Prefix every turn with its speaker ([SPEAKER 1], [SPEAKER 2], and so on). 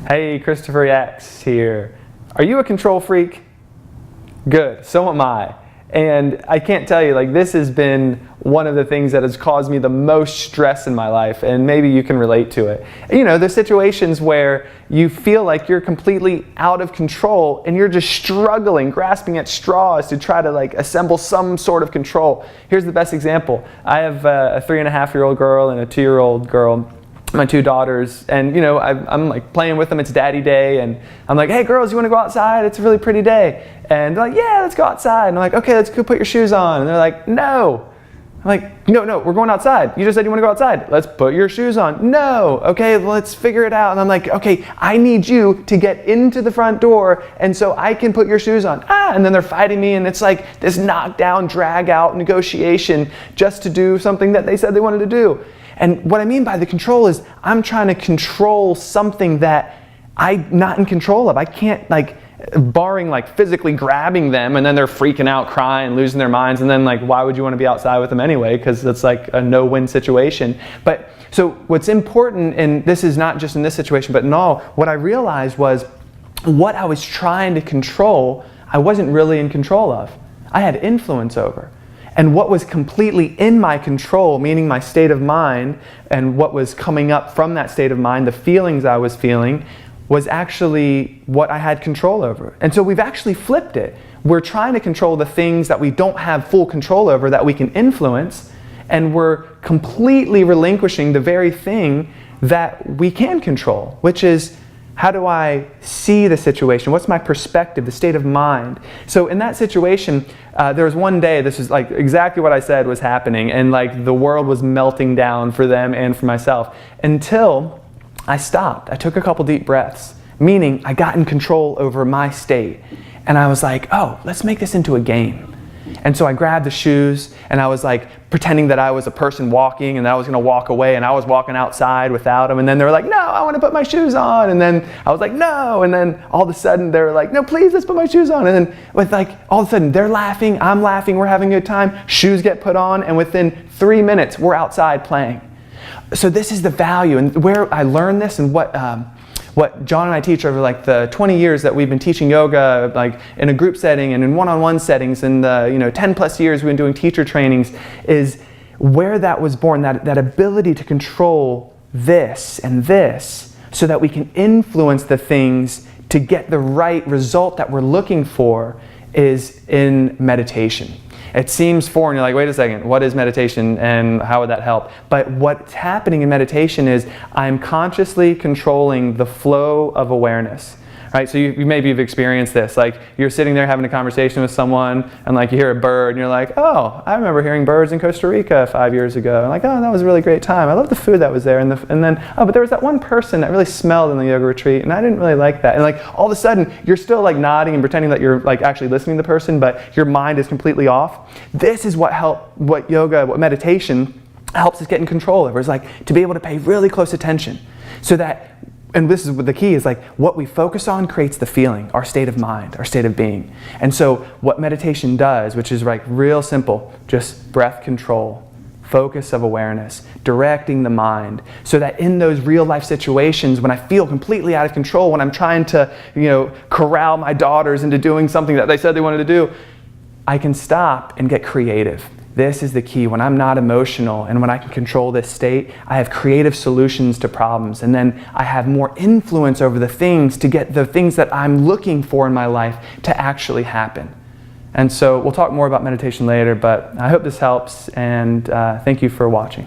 [SPEAKER 1] Hey, Christopher X here. Are you a control freak? Good, so am I. And I can't tell you, like, this has been one of the things that has caused me the most stress in my life, and maybe you can relate to it. You know, there's situations where you feel like you're completely out of control and you're just struggling, grasping at straws to try to like assemble some sort of control. Here's the best example. I have a 3.5-year-old girl and a 2-year-old girl. My 2 daughters, and you know, I'm like playing with them. It's daddy day, and I'm like, hey girls, you want to go outside? It's a really pretty day. And they're like, yeah, let's go outside. And I'm like, okay, let's go put your shoes on. And they're like, no. I'm like, no, we're going outside. You just said you want to go outside. Let's put your shoes on. No. Okay, let's figure it out. And I'm like, okay, I need you to get into the front door, and so I can put your shoes on. And then they're fighting me, and it's like this knockdown, drag out negotiation just to do something that they said they wanted to do. And what I mean by the control is I'm trying to control something that I'm not in control of. I can't, like, barring like physically grabbing them and then they're freaking out, crying, losing their minds, and then like, why would you want to be outside with them anyway? Because it's like a no-win situation. But so what's important, and this is not just in this situation, but in all, what I realized was what I was trying to control, I wasn't really in control of. I had influence over. And what was completely in my control, meaning my state of mind, and what was coming up from that state of mind, the feelings I was feeling, was actually what I had control over. And so we've actually flipped it. We're trying to control the things that we don't have full control over, that we can influence, and we're completely relinquishing the very thing that we can control, which is, how do I see the situation? What's my perspective, the state of mind? So in that situation, there was one day, this is like exactly what I said was happening, and like the world was melting down for them and for myself, until I stopped. I took a couple deep breaths, meaning I got in control over my state. And I was like, oh, let's make this into a game. And so I grabbed the shoes, and I was like pretending that I was a person walking, and that I was going to walk away, and I was walking outside without them. And then they were like, no, I want to put my shoes on. And then I was like, no. And then all of a sudden they were like, no, please, let's put my shoes on. And then with like all of a sudden they're laughing, I'm laughing, we're having a good time. Shoes get put on, and within 3 minutes we're outside playing. So this is the value, and where I learned this, and what John and I teach over like the 20 years that we've been teaching yoga, like in a group setting and in one-on-one settings, and the 10 plus years we've been doing teacher trainings, is where that was born, that ability to control this and this, so that we can influence the things to get the right result that we're looking for, is in meditation. It seems foreign. You're like, wait a second, what is meditation and how would that help? But what's happening in meditation is I'm consciously controlling the flow of awareness. Right? So you maybe you've experienced this. Like you're sitting there having a conversation with someone, and like you hear a bird, and you're like, oh, I remember hearing birds in Costa Rica 5 years ago. And like, oh, that was a really great time. I love the food that was there. And then, oh, but there was that one person that really smelled in the yoga retreat, and I didn't really like that. And like all of a sudden, you're still like nodding and pretending that you're like actually listening to the person, but your mind is completely off. This is what meditation helps us get in control of. It's like to be able to pay really close attention, so that. And this is what the key is, like what we focus on creates the feeling, our state of mind, our state of being. And so what meditation does, which is like real simple, just breath control, focus of awareness, directing the mind, so that in those real life situations when I feel completely out of control, when I'm trying to, corral my daughters into doing something that they said they wanted to do, I can stop and get creative. This is the key. When I'm not emotional and when I can control this state, I have creative solutions to problems, and then I have more influence over the things to get the things that I'm looking for in my life to actually happen. And so we'll talk more about meditation later, but I hope this helps, and thank you for watching.